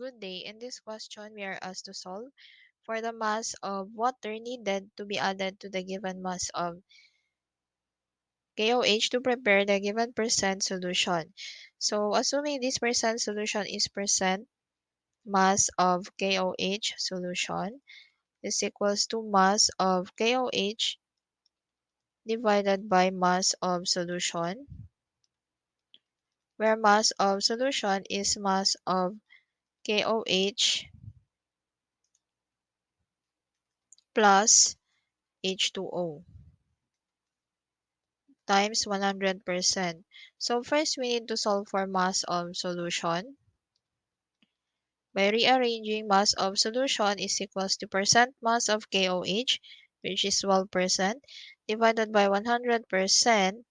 Good day. In this question, we are asked to solve for the mass of water needed to be added to the given mass of KOH to prepare the given percent solution. So, assuming this percent solution is percent mass of KOH solution is equals to mass of KOH divided by mass of solution, where mass of solution is mass of KOH plus H2O times 100%. So first we need to solve for mass of solution. By rearranging, mass of solution is equals to percent mass of KOH, which is 12%, divided by 100%,